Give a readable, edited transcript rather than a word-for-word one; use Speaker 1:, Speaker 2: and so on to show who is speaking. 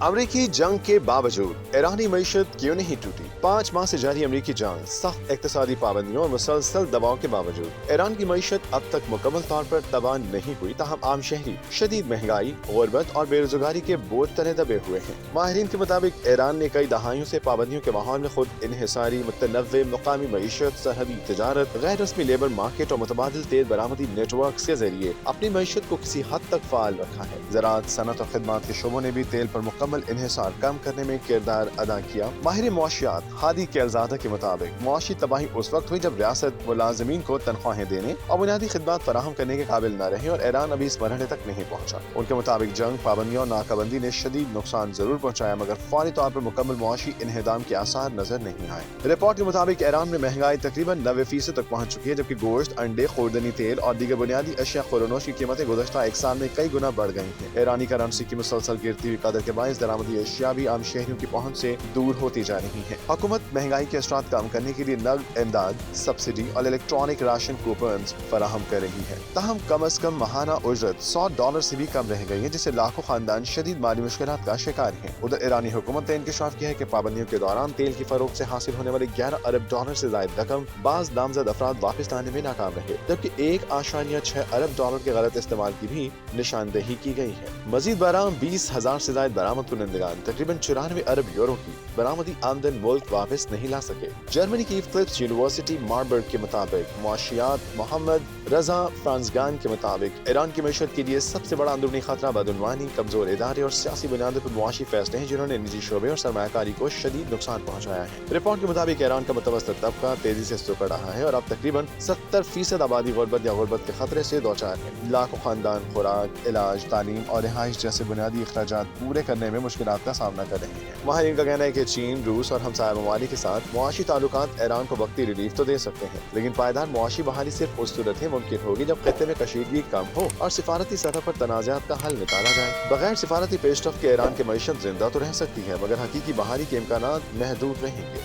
Speaker 1: अमरीकी जंग के बावजूद ईरानी मईशत क्यों नहीं टूटी? 5 माह से जारी अमरीकी जंग, सख्त इक्तिसादी पाबंदियों और मुसलसल दबाव के बावजूद ईरान की मईशत अब तक मुकम्मल तौर पर तबाह नहीं हुई। ताहम आम शहरी शदीद महंगाई, गुर्बत और बेरोजगारी के बोझ तले दबे हुए हैं। माहिरीन के मुताबिक ईरान ने कई दहाइयों से पाबंदियों के माहौल में खुद इन्हिसारी, मुतनव्वे मकामी मईशत, सरहदी तजारत, गैर रस्मी लेबर मार्केट और मुतबादिल तेल बरामदी नेटवर्क के जरिए अपनी मईशत को किसी हद तक फाल रखा है। ज़राअत, सनत और खिदमात के शोबों ने भी तेल पर मुकम्मल इन्हिसार कम करने में किरदार अदा किया। माहिर मुआशियात हादी केलज़ादा के मुताबिक मुआशी तबाही उस वक्त हुई जब रियासत मुलाजमीन को तनख्वाहें देने और बुनियादी खिदमात फराहम करने के काबिल न रहे और ईरान अभी इस मरहले तक नहीं पहुंचा। उनके मुताबिक जंग, पाबंदियों और नाकाबंदी ने शदीद नुकसान जरूर पहुंचाया, मगर फौरी तौर पर मुकम्मल मुआशी इन्हिदाम के आसार नजर नहीं आए। रिपोर्ट के मुताबिक ईरान में महंगाई तकरीबन 90% तक पहुंच चुकी है, जबकि गोश्त, अंडे, खुर्दनी तेल और दीगर बुनियादी अशिया खुरनोश की कीमतें गुज़श्ता एक साल में कई गुना बढ़ गई हैं। ईरानी करेंसी की मुसलसल गिरती हुई कदर के बायस दरामदी अशिया भी आम शहरियों की पहुंच से दूर होती जा रही है। हुकूमत महंगाई के असरात कम करने के लिए नकद इमदाद, सब्सिडी और इलेक्ट्रॉनिक राशन कूपन्स फराहम कर रही है। ताहम कम अज कम माहाना उजरत $100 से भी कम रह गई है, जिससे लाखों खानदान शदीद माली मुश्किलात का शिकार हैं। उधर ईरानी हुकूमत ने इंकशाफ किया है कि पाबंदियों के दौरान तेल की फरोख्त से हासिल होने वाली $11 अरब से जायद रकम बाज नामजद अफराद वापस लाने में नाकाम रहे, जबकि $1.6 अरब के गलत इस्तेमाल की भी निशानदेही की गई है। मजीद बराम 20,000 से ज्यादा बरामद कुनंदगान तकरीबन 94 अरब यूरो की बरामदी आमदन मुल्क वापस नहीं ला सके। जर्मनी की फिलिप्स यूनिवर्सिटी मार्बर्ग के मुताबिक मुआशियात मोहम्मद रजा फ्रांसगान के मुताबिक ईरान की मईशत के लिए सबसे बड़ा अंदरूनी खतरा बदउनवानी, कमजोर इदारे और सियासी बुनियादों पर मुआशी फैसले हैं, जिन्होंने निजी शोबे और सरमायाकारी को शदीद नुकसान पहुंचाया है। रिपोर्ट के मुताबिक ईरान का मुतवस्सित तबका तेजी से सिकुड़ रहा है और अब तकरीबन 70% आबादी गुर्बत या गुर्बत के खतरे से दो चार है। लाखों खानदान खुराक, इलाज, तालीम और रिहाइश जैसे बुनियादी अखराजात पूरे करने में मुश्किलात का सामना कर रहे हैं। माहिरीन का कहना है कि चीन, रूस और हमसाया ममालिक के साथ मुआशी ताल्लुकात ईरान को वक्ती रिलीफ तो दे सकते हैं, लेकिन पायदार मुआशी बहाली सिर्फ उस सूरत में मुमकिन होगी जब खत्ते में कशीदगी कम हो और सिफारती सतह पर तनाज़ात का हल निकाला जाए। बगैर सिफारती पेशरफ्त के ईरान की मईशत जिंदा तो रह सकती है, मगर हकीकी बहाली के इम्कानात महदूद रहेंगे।